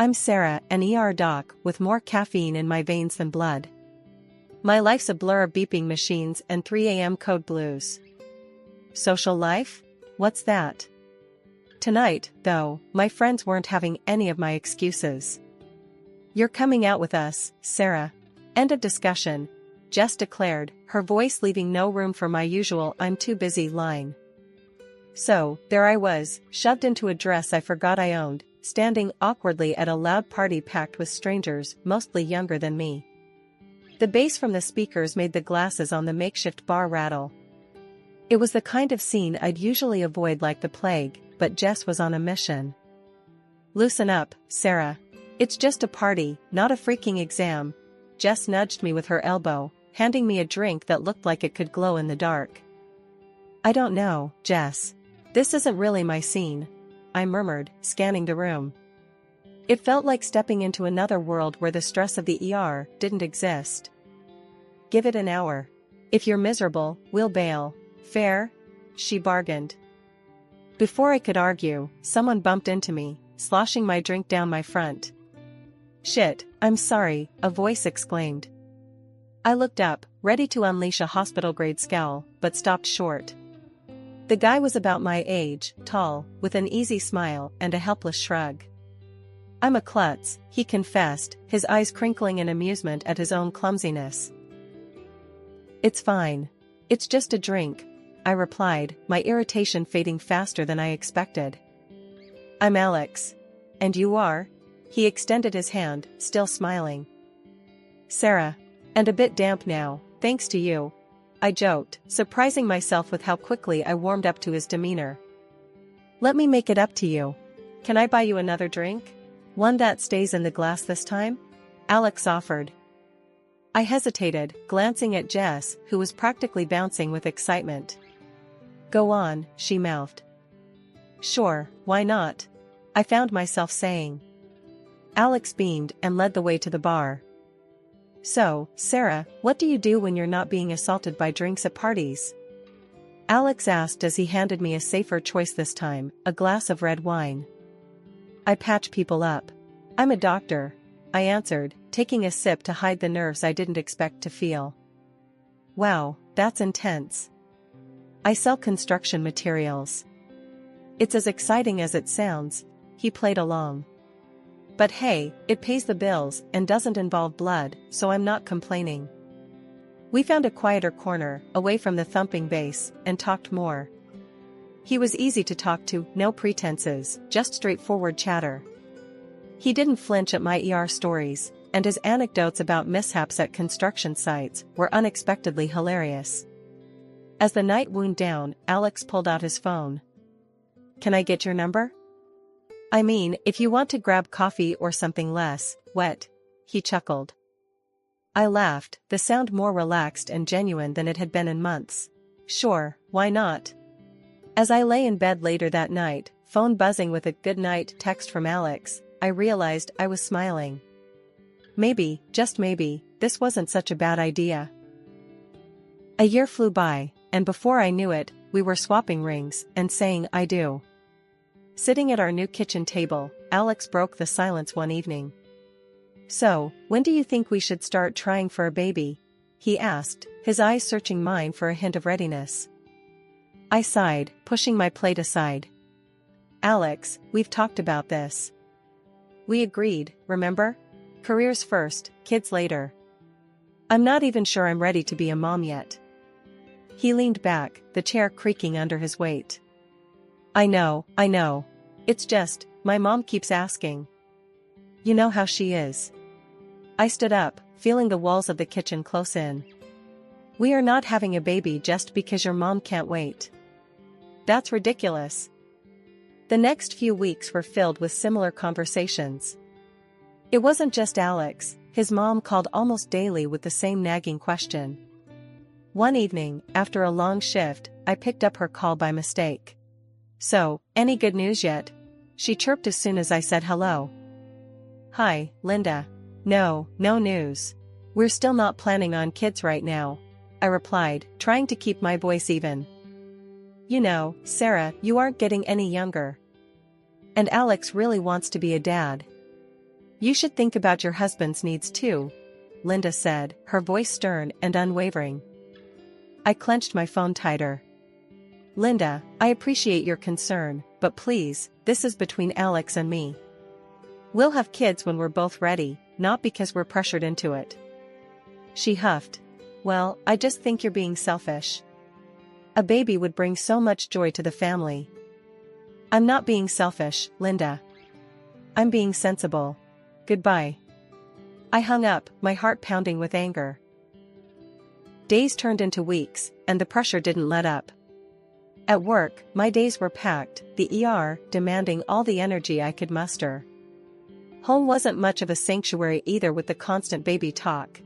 I'm Sarah, an ER doc with more caffeine in my veins than blood. My life's a blur of beeping machines and 3 a.m. code blues. Social life? What's that? Tonight, though, my friends weren't having any of my excuses. You're coming out with us, Sarah. End of discussion, Jess declared, her voice leaving no room for my usual "I'm too busy" line. So, there I was, shoved into a dress I forgot I owned, standing awkwardly at a loud party packed with strangers, mostly younger than me. The bass from the speakers made the glasses on the makeshift bar rattle. It was the kind of scene I'd usually avoid like the plague, but Jess was on a mission. Loosen up, Sarah. It's just a party, not a freaking exam. Jess nudged me with her elbow, handing me a drink that looked like it could glow in the dark. I don't know, Jess. This isn't really my scene, I murmured, scanning the room. It felt like stepping into another world where the stress of the ER didn't exist. Give it an hour. If you're miserable, we'll bail. Fair? She bargained. Before I could argue, someone bumped into me, sloshing my drink down my front. Shit, I'm sorry, a voice exclaimed. I looked up, ready to unleash a hospital-grade scowl, but stopped short. The guy was about my age, tall, with an easy smile and a helpless shrug. I'm a klutz, he confessed, his eyes crinkling in amusement at his own clumsiness. It's fine. It's just a drink, I replied, my irritation fading faster than I expected. I'm Alex. And you are? He extended his hand, still smiling. Sarah. And a bit damp now, thanks to you. I joked, surprising myself with how quickly I warmed up to his demeanor. Let me make it up to you. Can I buy you another drink? One that stays in the glass this time? Alex offered. I hesitated, glancing at Jess, who was practically bouncing with excitement. Go on, she mouthed. Sure, why not? I found myself saying. Alex beamed and led the way to the bar. So, Sarah, what do you do when you're not being assaulted by drinks at parties? Alex asked as he handed me a safer choice this time, a glass of red wine. I patch people up. I'm a doctor, I answered, taking a sip to hide the nerves I didn't expect to feel. Wow, that's intense. I sell construction materials. It's as exciting as it sounds, he played along. But hey, it pays the bills and doesn't involve blood, so I'm not complaining. We found a quieter corner, away from the thumping bass, and talked more. He was easy to talk to, no pretenses, just straightforward chatter. He didn't flinch at my ER stories, and his anecdotes about mishaps at construction sites were unexpectedly hilarious. As the night wound down, Alex pulled out his phone. Can I get your number? I mean, if you want to grab coffee or something less wet, he chuckled. I laughed, the sound more relaxed and genuine than it had been in months. Sure, why not? As I lay in bed later that night, phone buzzing with a good night text from Alex, I realized I was smiling. Maybe, just maybe, this wasn't such a bad idea. A year flew by, and before I knew it, we were swapping rings and saying I do. Sitting at our new kitchen table, Alex broke the silence one evening. So, when do you think we should start trying for a baby? He asked, his eyes searching mine for a hint of readiness. I sighed, pushing my plate aside. Alex, we've talked about this. We agreed, remember? Careers first, kids later. I'm not even sure I'm ready to be a mom yet. He leaned back, the chair creaking under his weight. I know. It's just, my mom keeps asking. You know how she is. I stood up, feeling the walls of the kitchen close in. We are not having a baby just because your mom can't wait. That's ridiculous. The next few weeks were filled with similar conversations. It wasn't just Alex, his mom called almost daily with the same nagging question. One evening, after a long shift, I picked up her call by mistake. So, any good news yet? She chirped as soon as I said hello. Hi, Linda. No news. We're still not planning on kids right now, I replied, trying to keep my voice even. You know, Sarah, you aren't getting any younger. And Alex really wants to be a dad. You should think about your husband's needs too, Linda said, her voice stern and unwavering. I clenched my phone tighter. Linda, I appreciate your concern, but please, this is between Alex and me. We'll have kids when we're both ready, not because we're pressured into it. She huffed. Well, I just think you're being selfish. A baby would bring so much joy to the family. I'm not being selfish, Linda. I'm being sensible. Goodbye. I hung up, my heart pounding with anger. Days turned into weeks, and the pressure didn't let up. At work, my days were packed, the ER demanding all the energy I could muster. Home wasn't much of a sanctuary either with the constant baby talk.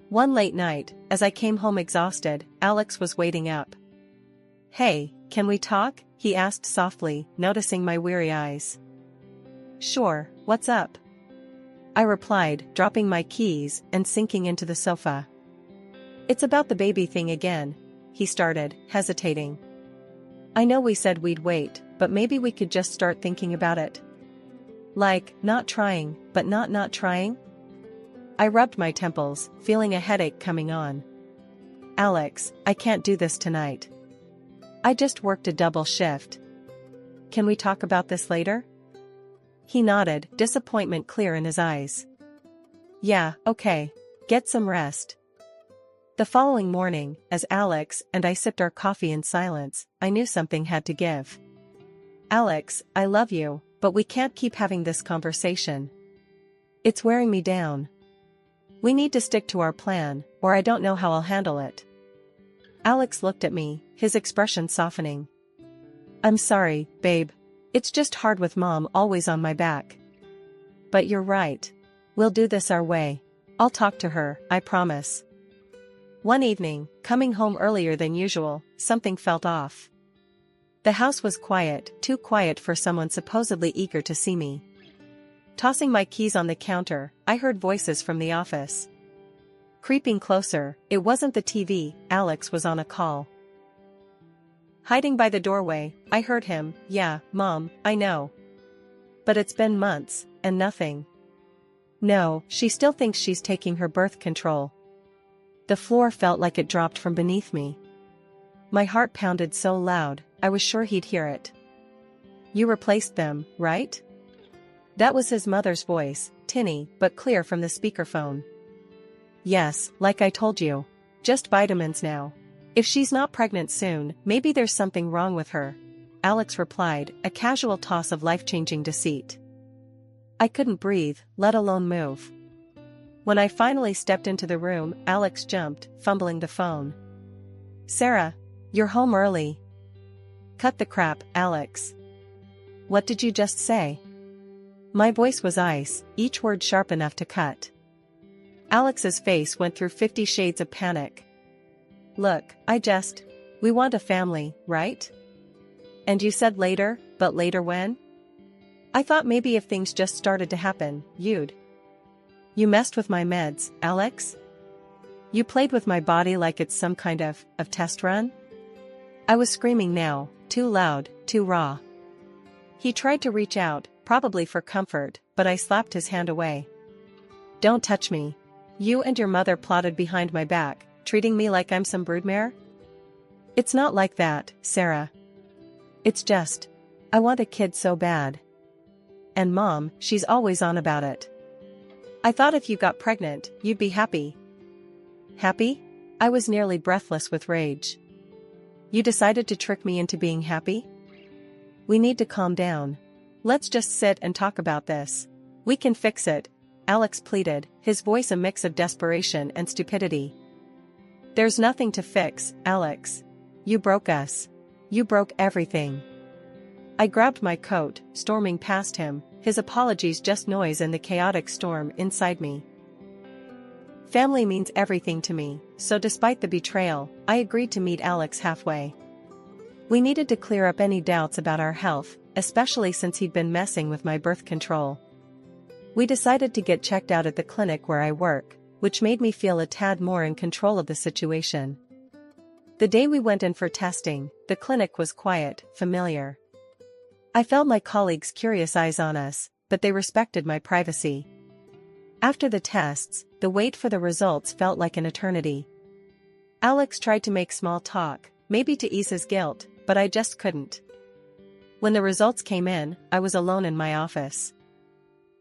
One late night, as I came home exhausted, Alex was waiting up. Hey, can we talk? He asked softly, noticing my weary eyes. Sure, what's up? I replied, dropping my keys and sinking into the sofa. It's about the baby thing again, he started, hesitating. I know we said we'd wait, but maybe we could just start thinking about it. Like, not trying, but not trying? I rubbed my temples, feeling a headache coming on. Alex, I can't do this tonight. I just worked a double shift. Can we talk about this later? He nodded, disappointment clear in his eyes. Yeah, okay. Get some rest. The following morning, as Alex and I sipped our coffee in silence, I knew something had to give. Alex, I love you, but we can't keep having this conversation. It's wearing me down. We need to stick to our plan, or I don't know how I'll handle it. Alex looked at me, his expression softening. I'm sorry, babe. It's just hard with Mom always on my back. But you're right. We'll do this our way. I'll talk to her, I promise. One evening, coming home earlier than usual, something felt off. The house was quiet, too quiet for someone supposedly eager to see me. Tossing my keys on the counter, I heard voices from the office. Creeping closer, it wasn't the TV, Alex was on a call. Hiding by the doorway, I heard him, yeah, Mom, I know. But it's been months, and nothing. No, she still thinks she's taking her birth control. The floor felt like it dropped from beneath me. My heart pounded so loud, I was sure he'd hear it. You replaced them, right? That was his mother's voice, tinny but clear from the speakerphone. Yes, like I told you. Just vitamins now. If she's not pregnant soon, maybe there's something wrong with her. Alex replied, a casual toss of life-changing deceit. I couldn't breathe, let alone move. When I finally stepped into the room, Alex jumped, fumbling the phone. Sarah, you're home early. Cut the crap, Alex. What did you just say? My voice was ice, each word sharp enough to cut. Alex's face went through 50 shades of panic. Look, we want a family, right? And you said later, but later when? I thought maybe if things just started to happen, you'd. You messed with my meds, Alex? You played with my body like it's some kind of test run? I was screaming now, too loud, too raw. He tried to reach out, probably for comfort, but I slapped his hand away. Don't touch me. You and your mother plotted behind my back, treating me like I'm some broodmare? It's not like that, Sarah. It's just, I want a kid so bad. And Mom, she's always on about it. I thought if you got pregnant, you'd be happy. Happy? I was nearly breathless with rage. You decided to trick me into being happy? We need to calm down. Let's just sit and talk about this. We can fix it, Alex pleaded, his voice a mix of desperation and stupidity. There's nothing to fix, Alex. You broke us. You broke everything. I grabbed my coat, storming past him, his apologies just noise in the chaotic storm inside me. Family means everything to me, so despite the betrayal, I agreed to meet Alex halfway. We needed to clear up any doubts about our health, especially since he'd been messing with my birth control. We decided to get checked out at the clinic where I work, which made me feel a tad more in control of the situation. The day we went in for testing, the clinic was quiet, familiar. I felt my colleagues' curious eyes on us, but they respected my privacy. After the tests, the wait for the results felt like an eternity. Alex tried to make small talk, maybe to ease his guilt, but I just couldn't. When the results came in, I was alone in my office.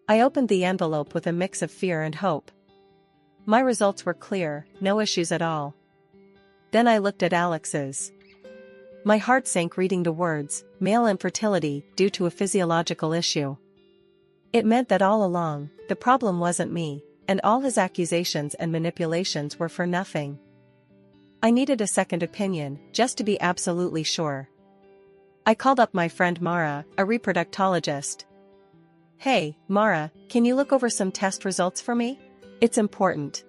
I opened the envelope with a mix of fear and hope. My results were clear, no issues at all. Then I looked at Alex's. My heart sank reading the words, male infertility due to a physiological issue. It meant that all along, the problem wasn't me, and all his accusations and manipulations were for nothing. I needed a second opinion, just to be absolutely sure. I called up my friend Mara, a reproductologist. "Hey, Mara, can you look over some test results for me? It's important."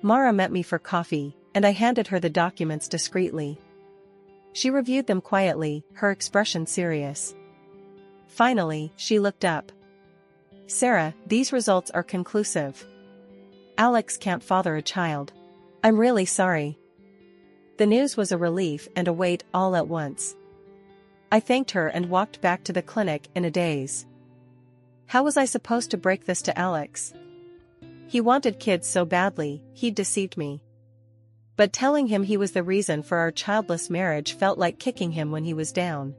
Mara met me for coffee, and I handed her the documents discreetly. She reviewed them quietly, her expression serious. Finally, she looked up. "Sarah, these results are conclusive. Alex can't father a child. I'm really sorry." The news was a relief and a weight all at once. I thanked her and walked back to the clinic in a daze. How was I supposed to break this to Alex? He wanted kids so badly, he'd deceived me. But telling him he was the reason for our childless marriage felt like kicking him when he was down.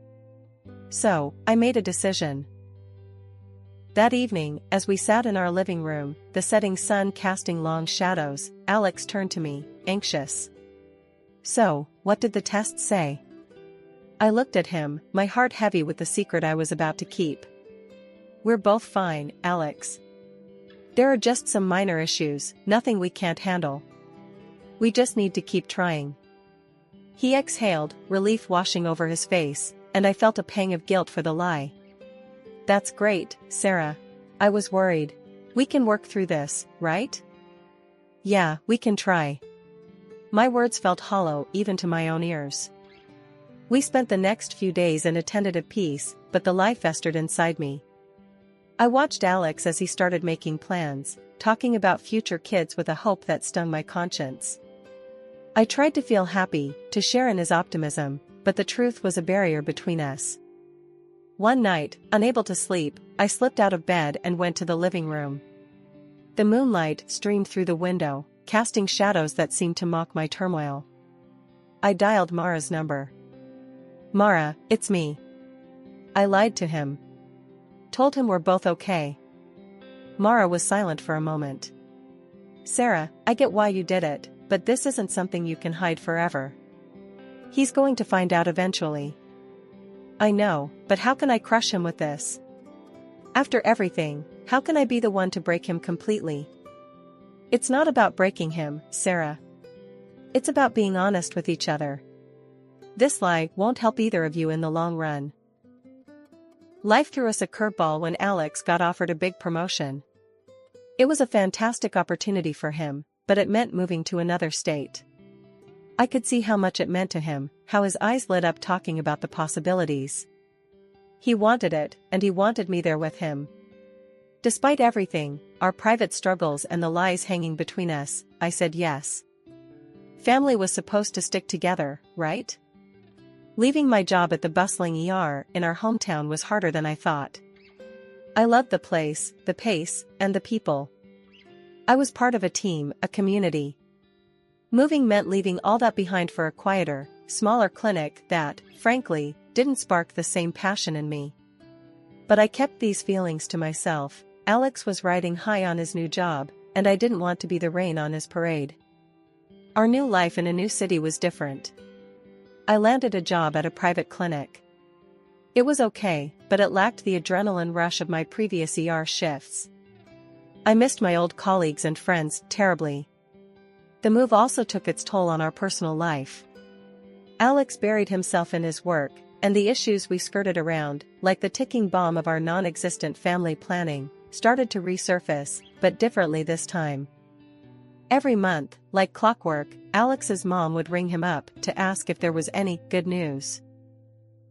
So, I made a decision. That evening, as we sat in our living room, the setting sun casting long shadows, Alex turned to me, anxious. "So, what did the tests say?" I looked at him, my heart heavy with the secret I was about to keep. "We're both fine, Alex. There are just some minor issues, nothing we can't handle. We just need to keep trying." He exhaled, relief washing over his face, and I felt a pang of guilt for the lie. "That's great, Sarah. I was worried. We can work through this, right?" "Yeah, we can try." My words felt hollow even to my own ears. We spent the next few days in a tentative peace, but the lie festered inside me. I watched Alex as he started making plans, talking about future kids with a hope that stung my conscience. I tried to feel happy, to share in his optimism, but the truth was a barrier between us. One night, unable to sleep, I slipped out of bed and went to the living room. The moonlight streamed through the window, casting shadows that seemed to mock my turmoil. I dialed Mara's number. "Mara, it's me." I lied to him. Told him we're both okay. Mara was silent for a moment. "Sarah, I get why you did it, but this isn't something you can hide forever. He's going to find out eventually." "I know, but how can I crush him with this? After everything, how can I be the one to break him completely?" "It's not about breaking him, Sarah. It's about being honest with each other. This lie won't help either of you in the long run." Life threw us a curveball when Alex got offered a big promotion. It was a fantastic opportunity for him, but it meant moving to another state. I could see how much it meant to him, how his eyes lit up talking about the possibilities. He wanted it, and he wanted me there with him. Despite everything, our private struggles and the lies hanging between us, I said yes. Family was supposed to stick together, right? Leaving my job at the bustling ER in our hometown was harder than I thought. I loved the place, the pace, and the people. I was part of a team, a community. Moving meant leaving all that behind for a quieter, smaller clinic that, frankly, didn't spark the same passion in me. But I kept these feelings to myself. Alex was riding high on his new job, and I didn't want to be the rain on his parade. Our new life in a new city was different. I landed a job at a private clinic. It was okay, but it lacked the adrenaline rush of my previous ER shifts. I missed my old colleagues and friends terribly. The move also took its toll on our personal life. Alex buried himself in his work, and the issues we skirted around, like the ticking bomb of our non-existent family planning, started to resurface, but differently this time. Every month, like clockwork, Alex's mom would ring him up to ask if there was any good news.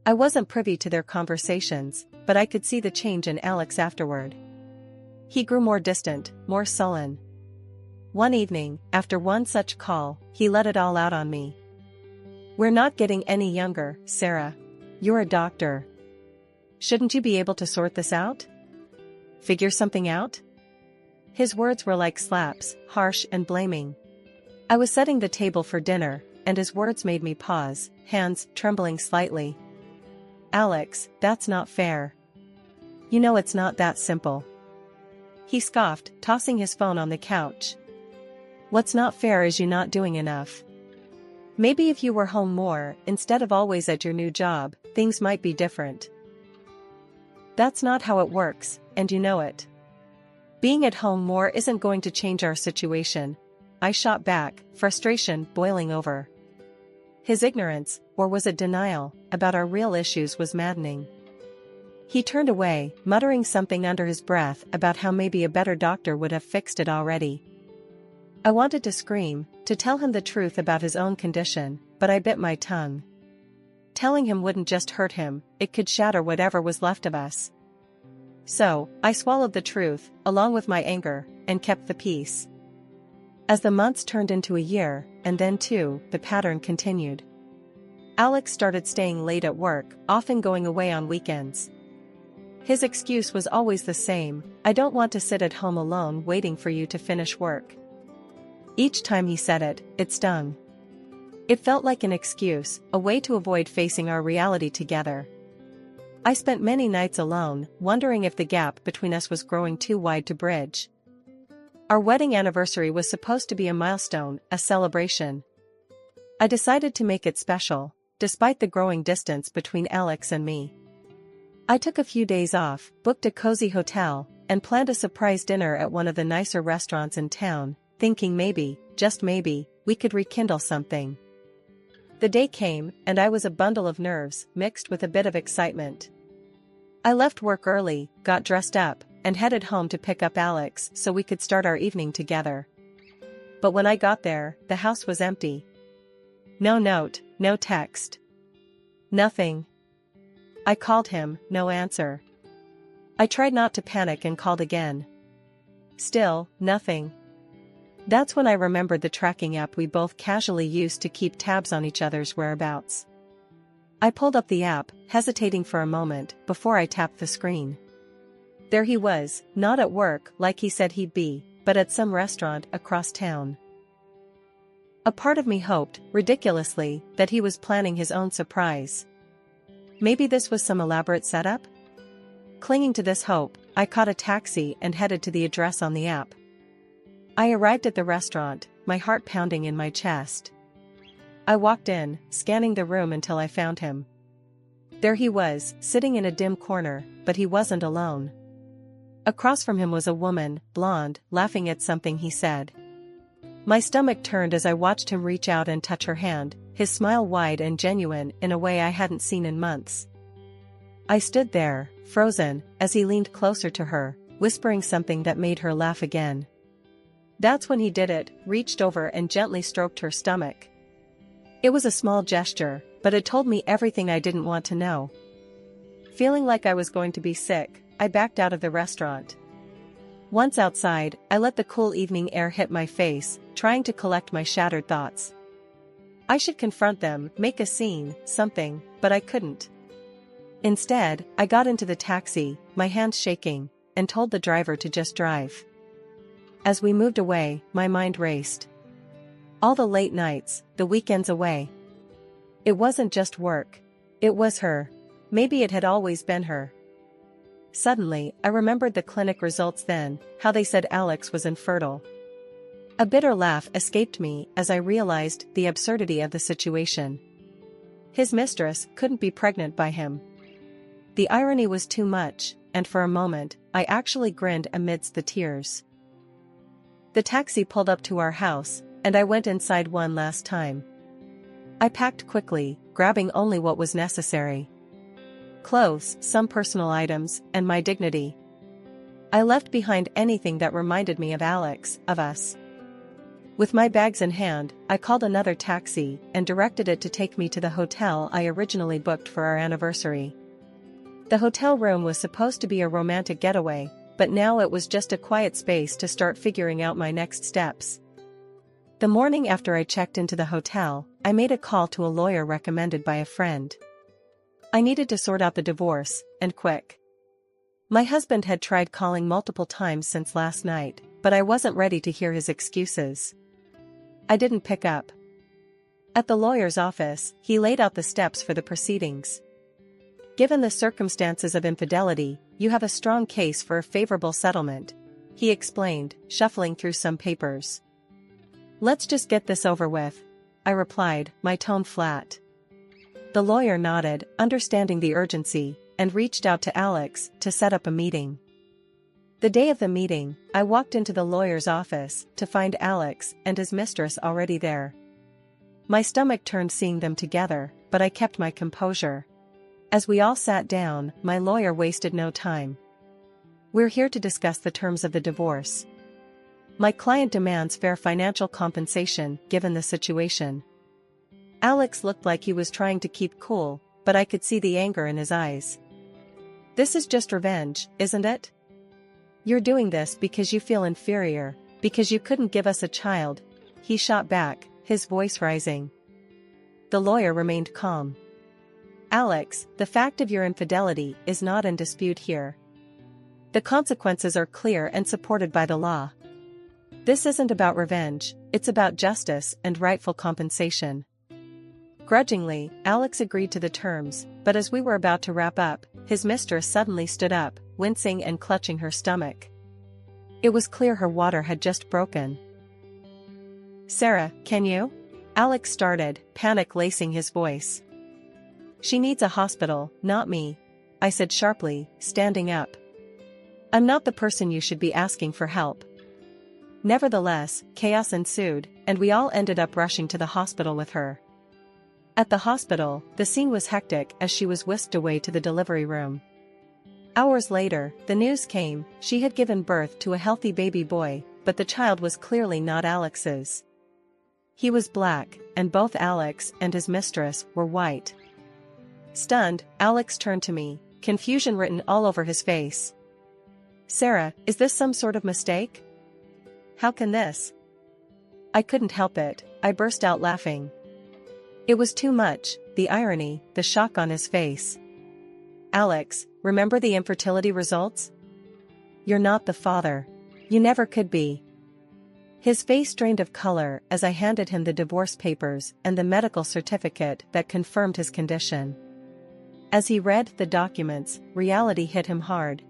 I wasn't privy to their conversations, but I could see the change in Alex afterward. He grew more distant, more sullen. One evening, after one such call, he let it all out on me. "We're not getting any younger, Sarah. You're a doctor. Shouldn't you be able to sort this out? figure something out? His words were like slaps, harsh and blaming. I was setting the table for dinner, and his words made me pause, hands trembling slightly. Alex, that's not fair. You know it's not that simple. He scoffed, tossing his phone on the couch. What's not fair is you not doing enough. Maybe if you were home more, instead of always at your new job, things might be different. That's not how it works, and you know it. Being at home more isn't going to change our situation. I shot back, frustration boiling over. His ignorance, or was it denial, about our real issues was maddening. He turned away, muttering something under his breath about how maybe a better doctor would have fixed it already. I wanted to scream, to tell him the truth about his own condition, but I bit my tongue. Telling him wouldn't just hurt him, it could shatter whatever was left of us. So, I swallowed the truth, along with my anger, and kept the peace. As the months turned into a year, and then two, the pattern continued. Alex started staying late at work, often going away on weekends. His excuse was always the same: I don't want to sit at home alone waiting for you to finish work. Each time he said it, it stung. It felt like an excuse, a way to avoid facing our reality together. I spent many nights alone, wondering if the gap between us was growing too wide to bridge. Our wedding anniversary was supposed to be a milestone, a celebration. I decided to make it special, despite the growing distance between Alex and me. I took a few days off, booked a cozy hotel, and planned a surprise dinner at one of the nicer restaurants in town, thinking maybe, just maybe, we could rekindle something. The day came, and I was a bundle of nerves, mixed with a bit of excitement. I left work early, got dressed up, and headed home to pick up Alex so we could start our evening together. But when I got there, the house was empty. No note, no text. Nothing. I called him, no answer. I tried not to panic and called again. Still, nothing. That's when I remembered the tracking app we both casually used to keep tabs on each other's whereabouts. I pulled up the app, hesitating for a moment, before I tapped the screen. There he was, not at work like he said he'd be, but at some restaurant across town. A part of me hoped, ridiculously, that he was planning his own surprise. Maybe this was some elaborate setup? Clinging to this hope, I caught a taxi and headed to the address on the app. I arrived at the restaurant, my heart pounding in my chest. I walked in, scanning the room until I found him. There he was, sitting in a dim corner, but he wasn't alone. Across from him was a woman, blonde, laughing at something he said. My stomach turned as I watched him reach out and touch her hand, his smile wide and genuine in a way I hadn't seen in months. I stood there, frozen, as he leaned closer to her, whispering something that made her laugh again. That's when he did it, reached over and gently stroked her stomach. It was a small gesture, but it told me everything I didn't want to know. Feeling like I was going to be sick, I backed out of the restaurant. Once outside, I let the cool evening air hit my face, trying to collect my shattered thoughts. I should confront them, make a scene, something, but I couldn't. Instead, I got into the taxi, my hands shaking, and told the driver to just drive. As we moved away, my mind raced. All the late nights, the weekends away. It wasn't just work. It was her. Maybe it had always been her. Suddenly, I remembered the clinic results then, how they said Alex was infertile. A bitter laugh escaped me as I realized the absurdity of the situation. His mistress couldn't be pregnant by him. The irony was too much, and for a moment, I actually grinned amidst the tears. The taxi pulled up to our house, and I went inside one last time. I packed quickly, grabbing only what was necessary. Clothes, some personal items, and my dignity. I left behind anything that reminded me of Alex, of us. With my bags in hand, I called another taxi and directed it to take me to the hotel I originally booked for our anniversary. The hotel room was supposed to be a romantic getaway, but now it was just a quiet space to start figuring out my next steps. The morning after I checked into the hotel, I made a call to a lawyer recommended by a friend. I needed to sort out the divorce, and quick. My husband had tried calling multiple times since last night, but I wasn't ready to hear his excuses. I didn't pick up. At the lawyer's office, he laid out the steps for the proceedings. Given the circumstances of infidelity, you have a strong case for a favorable settlement, he explained, shuffling through some papers. Let's just get this over with, I replied, my tone flat. The lawyer nodded, understanding the urgency, and reached out to Alex to set up a meeting. The day of the meeting, I walked into the lawyer's office to find Alex and his mistress already there. My stomach turned seeing them together, but I kept my composure. As we all sat down, my lawyer wasted no time. We're here to discuss the terms of the divorce. My client demands fair financial compensation given the situation. Alex looked like he was trying to keep cool, but I could see the anger in his eyes. This is just revenge, isn't it? You're doing this because you feel inferior, because you couldn't give us a child, he shot back, his voice rising. The lawyer remained calm. Alex, the fact of your infidelity is not in dispute here. The consequences are clear and supported by the law. This isn't about revenge, it's about justice and rightful compensation. Grudgingly, Alex agreed to the terms, but as we were about to wrap up, his mistress suddenly stood up, wincing and clutching her stomach. It was clear her water had just broken. Sarah, can you? Alex started, panic lacing his voice. She needs a hospital, not me, I said sharply, standing up. I'm not the person you should be asking for help. Nevertheless, chaos ensued, and we all ended up rushing to the hospital with her. At the hospital, the scene was hectic as she was whisked away to the delivery room. Hours later, the news came, she had given birth to a healthy baby boy, but the child was clearly not Alex's. He was black, and both Alex and his mistress were white. Stunned, Alex turned to me, confusion written all over his face. Sarah, is this some sort of mistake? How can this? I couldn't help it, I burst out laughing. It was too much, the irony, the shock on his face. Alex, remember the infertility results? You're not the father. You never could be. His face drained of color as I handed him the divorce papers and the medical certificate that confirmed his condition. As he read the documents, reality hit him hard.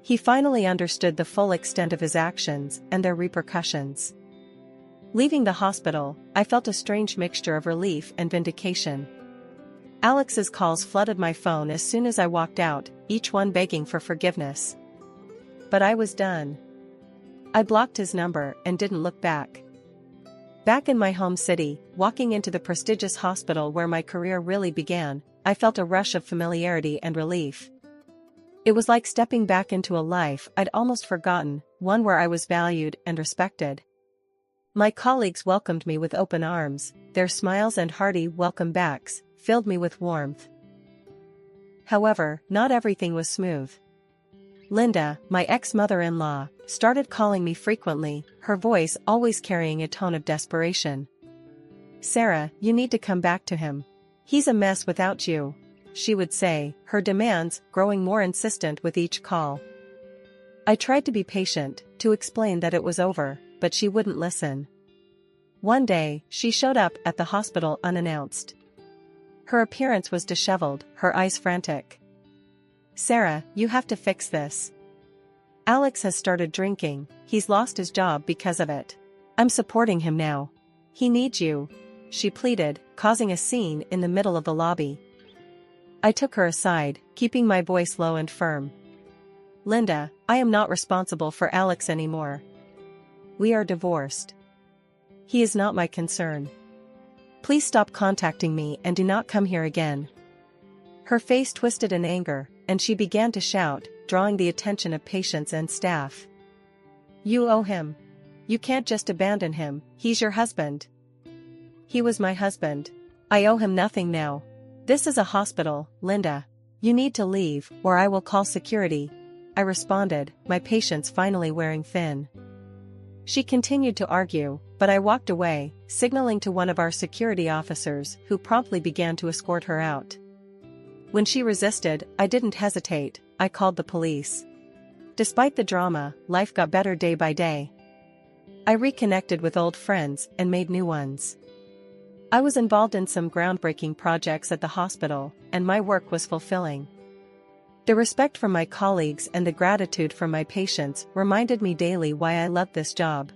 He finally understood the full extent of his actions and their repercussions. Leaving the hospital, I felt a strange mixture of relief and vindication. Alex's calls flooded my phone as soon as I walked out, each one begging for forgiveness. But I was done. I blocked his number and didn't look back. Back in my home city, walking into the prestigious hospital where my career really began, I felt a rush of familiarity and relief. It was like stepping back into a life I'd almost forgotten, one where I was valued and respected. My colleagues welcomed me with open arms, their smiles and hearty welcome backs filled me with warmth. However, not everything was smooth. Linda, my ex-mother-in-law, started calling me frequently, her voice always carrying a tone of desperation. Sarah, you need to come back to him. He's a mess without you, she would say, her demands growing more insistent with each call. I tried to be patient, to explain that it was over, but she wouldn't listen. One day, she showed up at the hospital unannounced. Her appearance was disheveled, her eyes frantic. Sarah, you have to fix this. Alex has started drinking, he's lost his job because of it. I'm supporting him now. He needs you, she pleaded, causing a scene in the middle of the lobby. I took her aside, keeping my voice low and firm. Linda, I am not responsible for Alex anymore. We are divorced. He is not my concern. Please stop contacting me and do not come here again. Her face twisted in anger, and she began to shout, drawing the attention of patients and staff. You owe him. You can't just abandon him, he's your husband. He was my husband. I owe him nothing now. This is a hospital, Linda. You need to leave, or I will call security, I responded, my patience finally wearing thin. She continued to argue, but I walked away, signaling to one of our security officers who promptly began to escort her out. When she resisted, I didn't hesitate, I called the police. Despite the drama, life got better day by day. I reconnected with old friends and made new ones. I was involved in some groundbreaking projects at the hospital, and my work was fulfilling. The respect from my colleagues and the gratitude from my patients reminded me daily why I loved this job.